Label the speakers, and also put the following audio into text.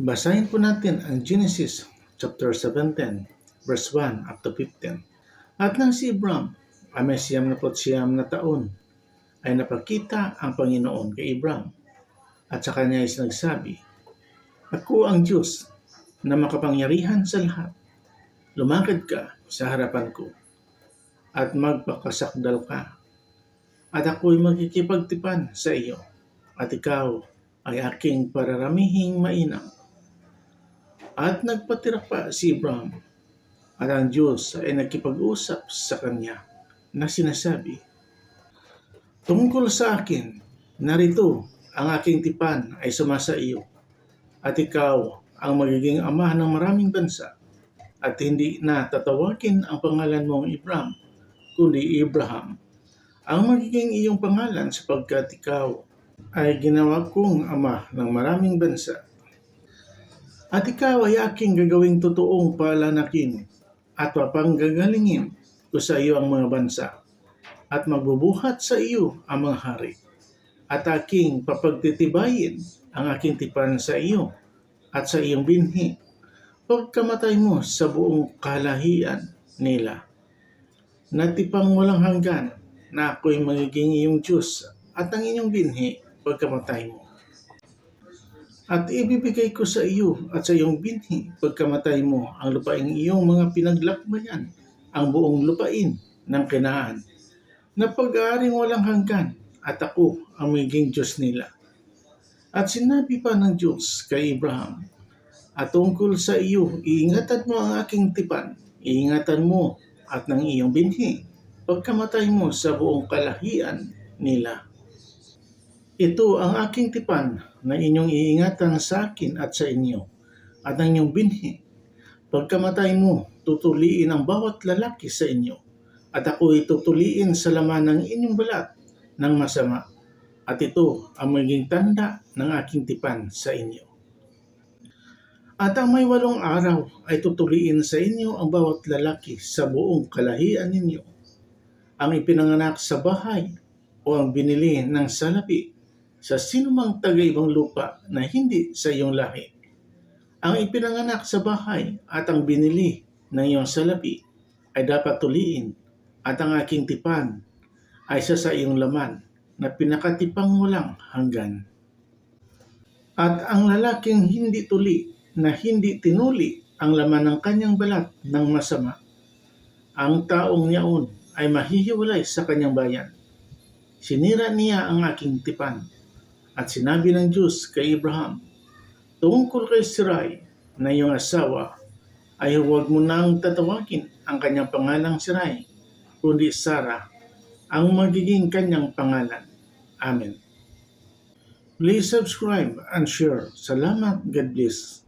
Speaker 1: Basahin po natin ang Genesis chapter 17, verse 1 up to 15. At nang si Abram ay may 99 na taon, ay napakita ang Panginoon kay Abram. At sa kanya ay nagsabi, Ako ang Diyos na makapangyarihan sa lahat. Lumakad ka sa harapan ko at magpakasakdal ka. At ako'y magkikipagtipan sa iyo at ikaw ay aking pararamihing mainam. At nagpatira pa si Abram at ang Diyos ay nagkipag-usap sa kanya na sinasabi, Tungkol sa akin, narito ang aking tipan ay sumasa iyo at ikaw ang magiging ama ng maraming bansa at hindi na tatawagin ang pangalan mong Abram, kundi Abraham. Ang magiging iyong pangalan sapagkat ikaw ay ginawa kong ama ng maraming bansa. At ikaw ay aking gagawing totoong palanakin at papanggagalingin ko sa iyo ang mga bansa at magbubuhat sa iyo ang mga hari at aking papagtitibayin ang aking tipan sa iyo at sa iyong binhi pagkamatay mo sa buong kalahian nila. Natipang walang hanggan na ako'y magiging iyong Diyos at ang inyong binhi pagkamatay mo. At ibibigay ko sa iyo at sa iyong binhi pagkamatay mo ang lupaing iyong mga pinaglakbayan, ang buong lupain ng Kanaan, na pag-aaring walang hanggan at ako ang magiging Diyos nila. At sinabi pa ng Diyos kay Abraham, at tungkol sa iyo, iingatan mo ang aking tipan, iingatan mo at ng iyong binhi pagkamatay mo sa buong kalahian nila. Ito ang aking tipan na inyong iingatan sa akin at sa inyo, at ang inyong binhi. Pagkamatay mo, tutuliin ang bawat lalaki sa inyo, at ako'y tutuliin sa laman ng inyong balat ng masama, at ito ang maging tanda ng aking tipan sa inyo. At ang may 8 araw ay tutuliin sa inyo ang bawat lalaki sa buong kalahian ninyo, ang ipinanganak sa bahay o ang binili ng salapi sa sinumang taga-ibang lupa na hindi sa iyong lahi. Ang ipinanganak sa bahay at ang binili ng iyong salapi ay dapat tuliin at ang aking tipan ay sa iyong laman na pinakatipang walang hanggan. At ang lalaking hindi tuli na hindi tinuli ang laman ng kanyang balat ng masama, ang taong niyaon ay mahihiwalay sa kanyang bayan. Sinira niya ang aking tipan. At sinabi ng Diyos kay Abraham, tungkol kay Sarai na iyong asawa, ay huwag mo nang tatawagin ang kanyang pangalang Sarai, kundi Sarah ang magiging kanyang pangalan. Amen. Please subscribe and share. Salamat. God bless.